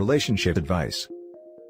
Relationship advice.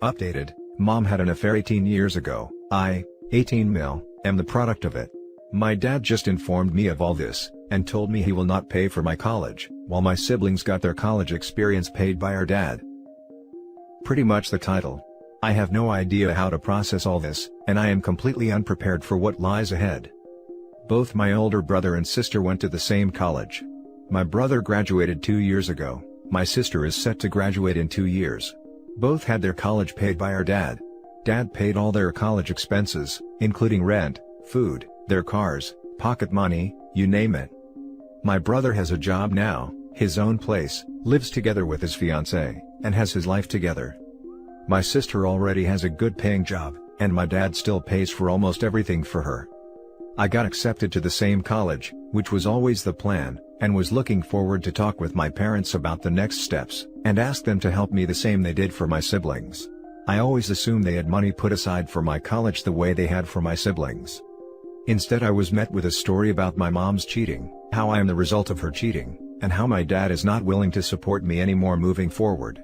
Updated, mom had an affair 18 years ago. I, 18 mil, am the product of it. My dad just informed me of all this, and told me he will not pay for my college, while my siblings got their college experience paid by our dad. Pretty much the title. I have no idea how to process all this, and I am completely unprepared for what lies ahead. Both my older brother and sister went to the same college. My brother graduated 2 years ago, my sister is set to graduate in 2 years. Both had their college paid by our dad. Dad paid all their college expenses, including rent, food, their cars, pocket money, you name it. My brother has a job now, his own place, lives together with his fiancée, and has his life together. My sister already has a good paying job, and my dad still pays for almost everything for her. I got accepted to the same college, which was always the plan, and was looking forward to talk with my parents about the next steps, and ask them to help me the same they did for my siblings. I always assumed they had money put aside for my college the way they had for my siblings. Instead I was met with a story about my mom's cheating, how I am the result of her cheating, and how my dad is not willing to support me anymore moving forward.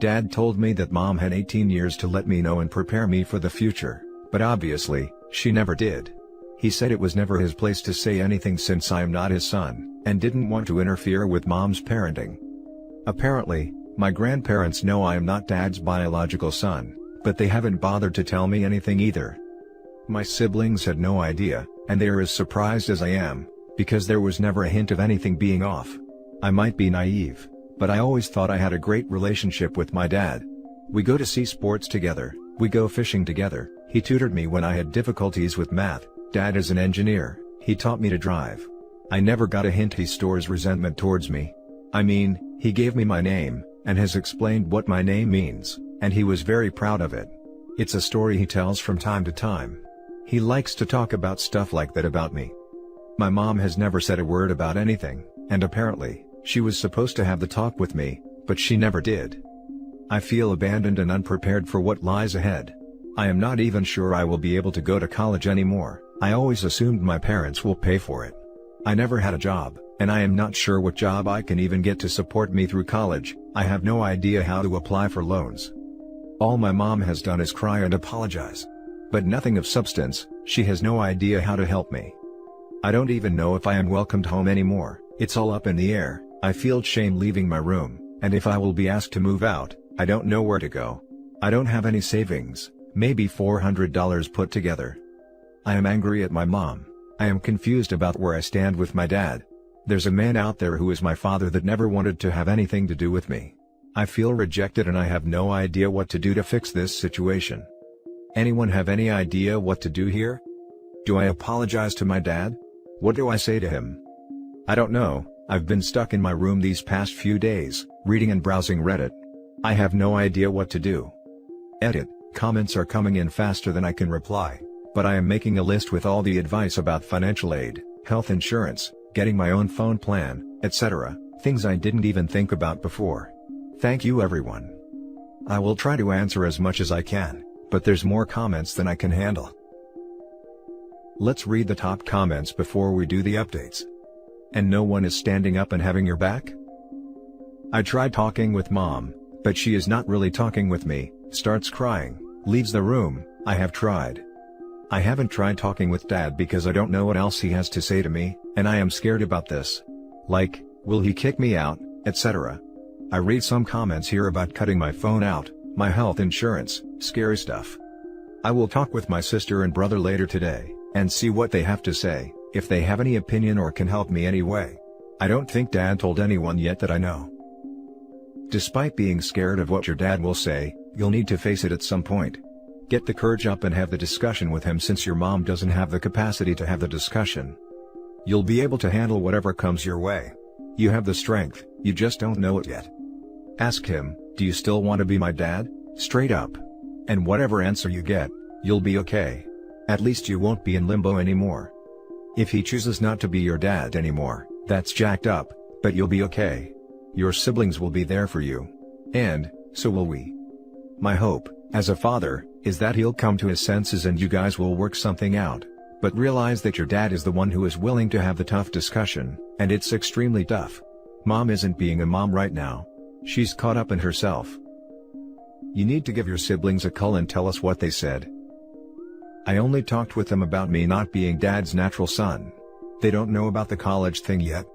Dad told me that mom had 18 years to let me know and prepare me for the future, but obviously, she never did. He said it was never his place to say anything since I am not his son, and didn't want to interfere with mom's parenting. Apparently, my grandparents know I am not dad's biological son, but they haven't bothered to tell me anything either. My siblings had no idea, and they are as surprised as I am, because there was never a hint of anything being off. I might be naive, but I always thought I had a great relationship with my dad. We go to see sports together, we go fishing together, he tutored me when I had difficulties with math. Dad is an engineer, he taught me to drive. I never got a hint he stores resentment towards me. I mean, he gave me my name, and has explained what my name means, and he was very proud of it. It's a story he tells from time to time. He likes to talk about stuff like that about me. My mom has never said a word about anything, and apparently, she was supposed to have the talk with me, but she never did. I feel abandoned and unprepared for what lies ahead. I am not even sure I will be able to go to college anymore. I always assumed my parents will pay for it. I never had a job, and I am not sure what job I can even get to support me through college. I have no idea how to apply for loans. All my mom has done is cry and apologize. But nothing of substance. She has no idea how to help me. I don't even know if I am welcomed home anymore. It's all up in the air. I feel shame leaving my room, and if I will be asked to move out, I don't know where to go. I don't have any savings, maybe $400 put together. I am angry at my mom. I am confused about where I stand with my dad. There's a man out there who is my father that never wanted to have anything to do with me. I feel rejected and I have no idea what to do to fix this situation. Anyone have any idea what to do here? Do I apologize to my dad? What do I say to him? I don't know. I've been stuck in my room these past few days, reading and browsing Reddit. I have no idea what to do. Edit, comments are coming in faster than I can reply. But I am making a list with all the advice about financial aid, health insurance, getting my own phone plan, etc., things I didn't even think about before. Thank you everyone. I will try to answer as much as I can, but there's more comments than I can handle. Let's read the top comments before we do the updates. And no one is standing up and having your back? I tried talking with mom, but she is not really talking with me, starts crying, leaves the room. I have tried. I haven't tried talking with dad because I don't know what else he has to say to me, and I am scared about this. Like, will he kick me out, etc. I read some comments here about cutting my phone out, my health insurance, scary stuff. I will talk with my sister and brother later today, and see what they have to say, if they have any opinion or can help me anyway. I don't think dad told anyone yet that I know. Despite being scared of what your dad will say, you'll need to face it at some point. Get the courage up and have the discussion with him since your mom doesn't have the capacity to have the discussion. You'll be able to handle whatever comes your way. You have the strength, you just don't know it yet. Ask him, do you still want to be my dad? Straight up. And whatever answer you get, you'll be okay. At least you won't be in limbo anymore. If he chooses not to be your dad anymore, that's jacked up, but you'll be okay. Your siblings will be there for you. And, so will we. My hope, as a father, is that he'll come to his senses and you guys will work something out, but realize that your dad is the one who is willing to have the tough discussion, and it's extremely tough. Mom isn't being a mom right now. She's caught up in herself. You need to give your siblings a call and tell us what they said. I only talked with them about me not being Dad's natural son. They don't know about the college thing yet.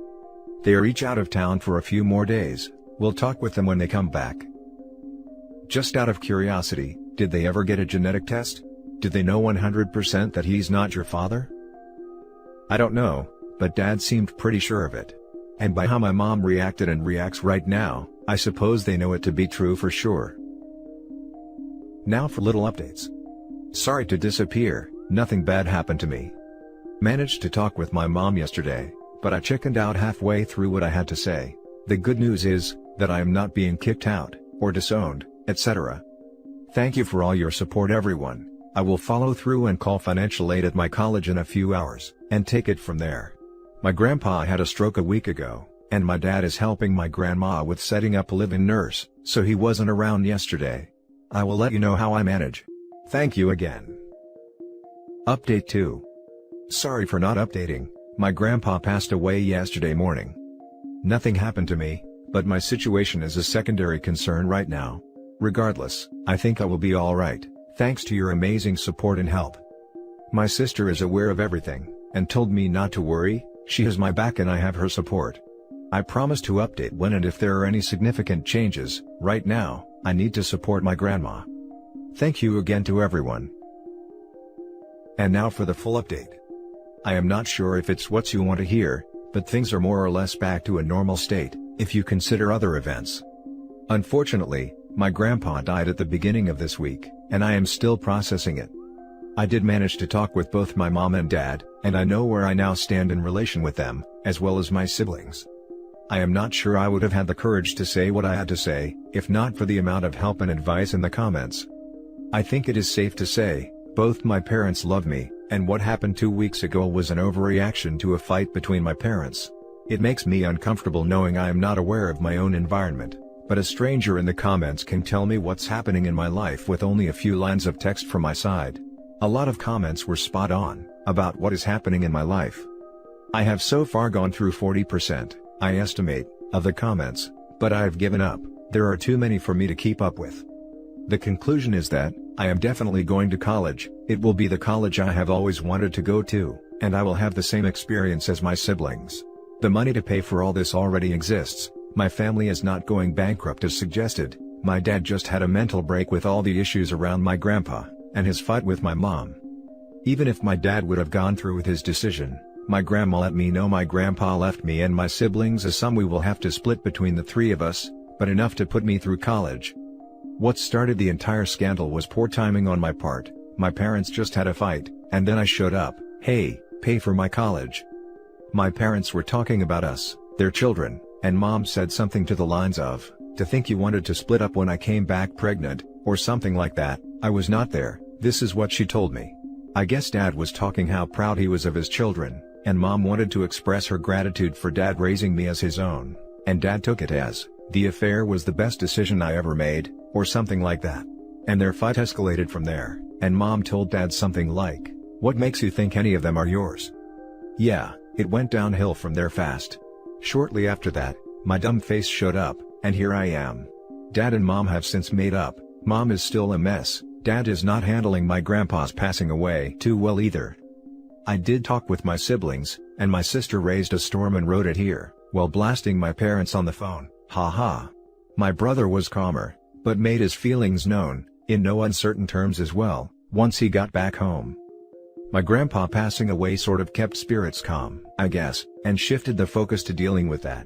They are each out of town for a few more days. We'll talk with them when they come back. Just out of curiosity, did they ever get a genetic test? Did they know 100% that he's not your father? I don't know, but Dad seemed pretty sure of it. And by how my mom reacted and reacts right now, I suppose they know it to be true for sure. Now for little updates. Sorry to disappear, nothing bad happened to me. Managed to talk with my mom yesterday, but I chickened out halfway through what I had to say. The good news is that I am not being kicked out, or disowned, etc. Thank you for all your support, everyone. I will follow through and call financial aid at my college in a few hours, and take it from there. My grandpa had a stroke a week ago, and my dad is helping my grandma with setting up a live-in nurse, so he wasn't around yesterday. I will let you know how I manage. Thank you again. Update 2. Sorry for not updating, my grandpa passed away yesterday morning. Nothing happened to me, but my situation is a secondary concern right now. Regardless, I think I will be alright, thanks to your amazing support and help. My sister is aware of everything, and told me not to worry, she has my back and I have her support. I promise to update when and if there are any significant changes. Right now, I need to support my grandma. Thank you again to everyone. And now for the full update. I am not sure if it's what you want to hear, but things are more or less back to a normal state, if you consider other events. Unfortunately, my grandpa died at the beginning of this week, and I am still processing it. I did manage to talk with both my mom and dad, and I know where I now stand in relation with them, as well as my siblings. I am not sure I would have had the courage to say what I had to say, if not for the amount of help and advice in the comments. I think it is safe to say, both my parents love me, and what happened 2 weeks ago was an overreaction to a fight between my parents. It makes me uncomfortable knowing I am not aware of my own environment, but a stranger in the comments can tell me what's happening in my life with only a few lines of text from my side. A lot of comments were spot on, about what is happening in my life. I have so far gone through 40%, I estimate, of the comments, but I have given up. There are too many for me to keep up with. The conclusion is that, I am definitely going to college. It will be the college I have always wanted to go to, and I will have the same experience as my siblings. The money to pay for all this already exists. My family is not going bankrupt as suggested. My dad just had a mental break with all the issues around my grandpa, and his fight with my mom. Even if my dad would have gone through with his decision, my grandma let me know my grandpa left me and my siblings a sum we will have to split between the three of us, but enough to put me through college. What started the entire scandal was poor timing on my part. My parents just had a fight, and then I showed up. Hey, pay for my college. My parents were talking about us, their children, and mom said something to the lines of, to think you wanted to split up when I came back pregnant, or something like that. I was not there. This is what she told me. I guess dad was talking how proud he was of his children, and mom wanted to express her gratitude for dad raising me as his own, and dad took it as, the affair was the best decision I ever made, or something like that. And their fight escalated from there, and mom told dad something like, what makes you think any of them are yours? Yeah, it went downhill from there fast. Shortly after that, my dumb face showed up, and here I am. Dad and mom have since made up. Mom is still a mess. Dad is not handling my grandpa's passing away too well either. I did talk with my siblings, and my sister raised a storm and wrote it here, while blasting my parents on the phone. Haha. My brother was calmer, but made his feelings known, in no uncertain terms as well, once he got back home. My grandpa passing away sort of kept spirits calm, I guess, and shifted the focus to dealing with that.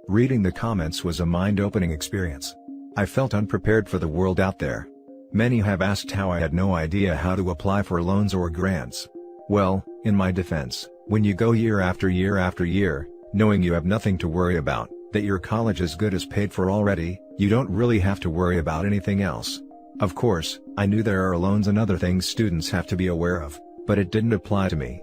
Reading the comments was a mind-opening experience. I felt unprepared for the world out there. Many have asked how I had no idea how to apply for loans or grants. Well, in my defense, when you go year after year after year, knowing you have nothing to worry about, that your college is good as paid for already, you don't really have to worry about anything else. Of course, I knew there are loans and other things students have to be aware of, but it didn't apply to me.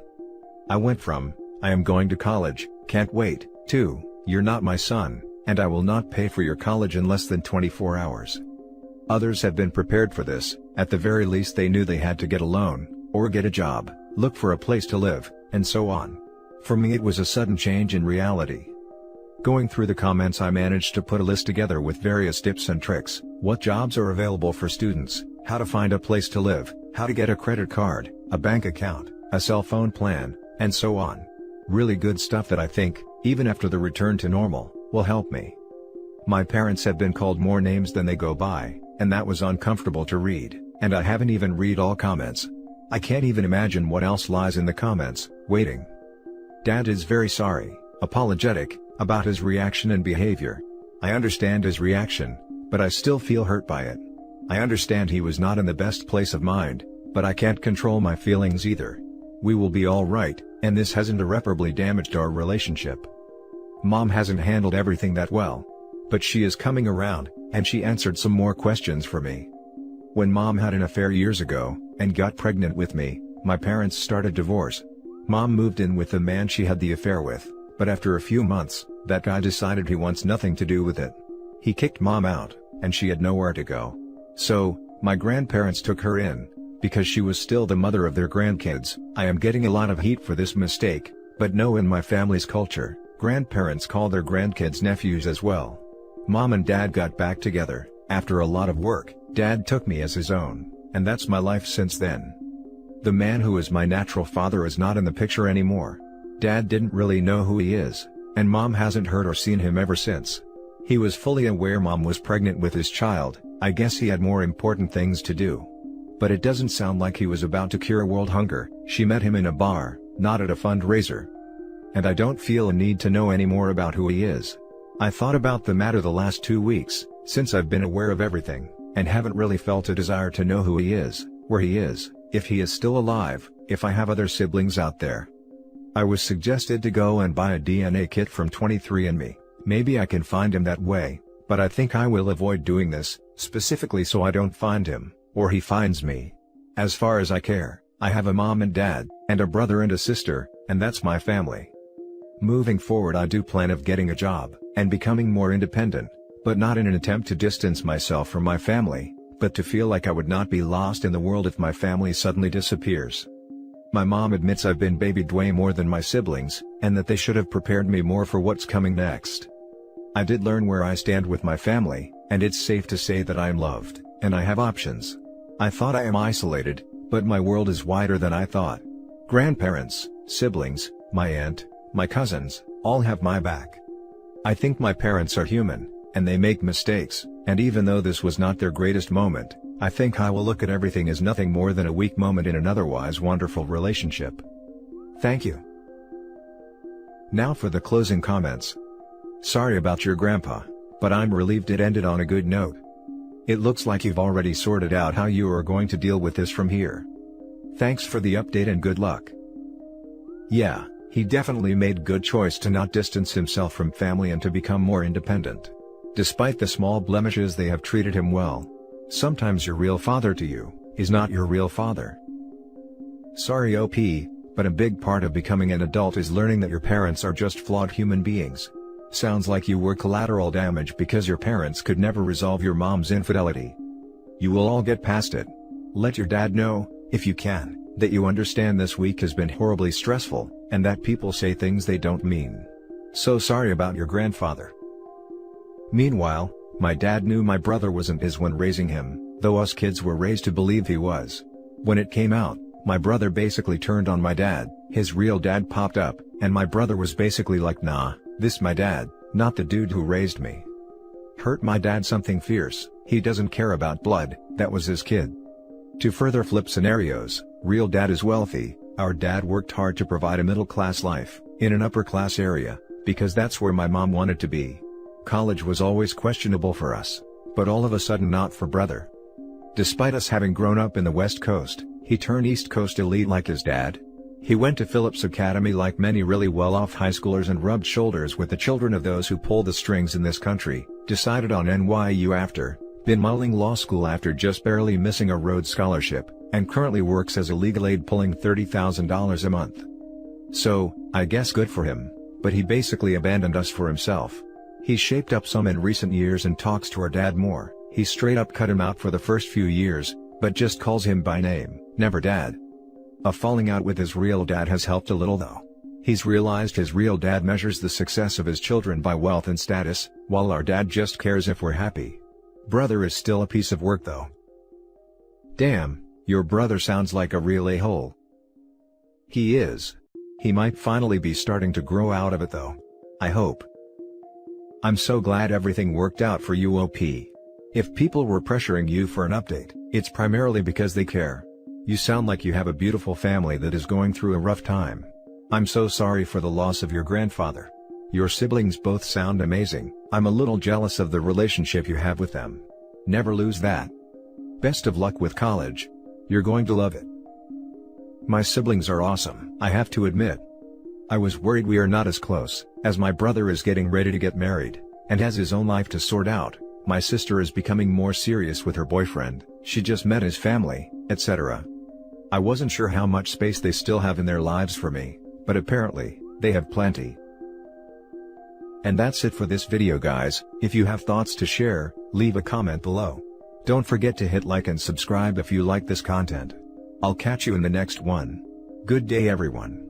I went from, I am going to college, can't wait, to, you're not my son, and I will not pay for your college in less than 24 hours. Others have been prepared for this. At the very least they knew they had to get a loan, or get a job, look for a place to live, and so on. For me it was a sudden change in reality. Going through the comments, I managed to put a list together with various tips and tricks: what jobs are available for students, how to find a place to live, how to get a credit card, a bank account, a cell phone plan, and so on. Really good stuff that I think, even after the return to normal, will help me. My parents have been called more names than they go by, and that was uncomfortable to read, and I haven't even read all comments. I can't even imagine what else lies in the comments, waiting. Dad is very sorry, apologetic, about his reaction and behavior. I understand his reaction, but I still feel hurt by it. I understand he was not in the best place of mind, but I can't control my feelings either. We will be all right, and this hasn't irreparably damaged our relationship. Mom hasn't handled everything that well. But she is coming around, and she answered some more questions for me. When Mom had an affair years ago, and got pregnant with me, my parents started divorce. Mom moved in with the man she had the affair with, but after a few months, that guy decided he wants nothing to do with it. He kicked Mom out, and she had nowhere to go. So, my grandparents took her in, because she was still the mother of their grandkids. I am getting a lot of heat for this mistake, but no, in my family's culture, grandparents call their grandkids nephews as well. Mom and Dad got back together. After a lot of work, Dad took me as his own, and that's my life since then. The man who is my natural father is not in the picture anymore. Dad didn't really know who he is, and Mom hasn't heard or seen him ever since. He was fully aware Mom was pregnant with his child. I guess he had more important things to do. But it doesn't sound like he was about to cure world hunger. She met him in a bar, not at a fundraiser. And I don't feel a need to know any more about who he is. I thought about the matter the last 2 weeks, since I've been aware of everything, and haven't really felt a desire to know who he is, where he is, if he is still alive, if I have other siblings out there. I was suggested to go and buy a DNA kit from 23andMe. Maybe I can find him that way, but I think I will avoid doing this, specifically so I don't find him, or he finds me. As far as I care, I have a mom and dad, and a brother and a sister, and that's my family. Moving forward, I do plan of getting a job, and becoming more independent, but not in an attempt to distance myself from my family, but to feel like I would not be lost in the world if my family suddenly disappears. My mom admits I've been babied way more than my siblings, and that they should have prepared me more for what's coming next. I did learn where I stand with my family, and it's safe to say that I am loved, and I have options. I thought I am isolated, but my world is wider than I thought. Grandparents, siblings, my aunt, my cousins, all have my back. I think my parents are human, and they make mistakes, and even though this was not their greatest moment, I think I will look at everything as nothing more than a weak moment in an otherwise wonderful relationship. Thank you. Now for the closing comments. Sorry about your grandpa, but I'm relieved it ended on a good note. It looks like you've already sorted out how you are going to deal with this from here. Thanks for the update and good luck. Yeah, he definitely made good choice to not distance himself from family and to become more independent. Despite the small blemishes, they have treated him well. Sometimes your real father to you is not your real father. Sorry OP, but a big part of becoming an adult is learning that your parents are just flawed human beings. Sounds like you were collateral damage because your parents could never resolve your mom's infidelity. You will all get past it. Let your dad know, if you can, that you understand this week has been horribly stressful, and that people say things they don't mean. So sorry about your grandfather. Meanwhile, my dad knew my brother wasn't his when raising him, though us kids were raised to believe he was. When it came out, my brother basically turned on my dad. His real dad popped up, and my brother was basically like, nah, this my dad, not the dude who raised me. Hurt my dad something fierce. He doesn't care about blood, that was his kid. To further flip scenarios, real dad is wealthy. Our dad worked hard to provide a middle-class life, in an upper-class area, because that's where my mom wanted to be. College was always questionable for us, but all of a sudden not for brother. Despite us having grown up in the West Coast, he turned East Coast elite like his dad. He went to Phillips Academy like many really well-off high schoolers and rubbed shoulders with the children of those who pull the strings in this country, decided on NYU after, been mulling law school after just barely missing a Rhodes Scholarship, and currently works as a legal aid pulling $30,000 a month. So, I guess good for him, but he basically abandoned us for himself. He's shaped up some in recent years and talks to our dad more. He straight up cut him out for the first few years, but just calls him by name, never dad. A falling out with his real dad has helped a little though. He's realized his real dad measures the success of his children by wealth and status, while our dad just cares if we're happy. Brother is still a piece of work though. Damn, your brother sounds like a real a-hole. He is. He might finally be starting to grow out of it though. I hope. I'm so glad everything worked out for you, OP. If people were pressuring you for an update, it's primarily because they care. You sound like you have a beautiful family that is going through a rough time. I'm so sorry for the loss of your grandfather. Your siblings both sound amazing. I'm a little jealous of the relationship you have with them. Never lose that. Best of luck with college. You're going to love it. My siblings are awesome, I have to admit. I was worried we are not as close, as my brother is getting ready to get married, and has his own life to sort out. My sister is becoming more serious with her boyfriend, she just met his family, etc. I wasn't sure how much space they still have in their lives for me, but apparently, they have plenty. And that's it for this video guys. If you have thoughts to share, leave a comment below. Don't forget to hit like and subscribe if you like this content. I'll catch you in the next one. Good day everyone.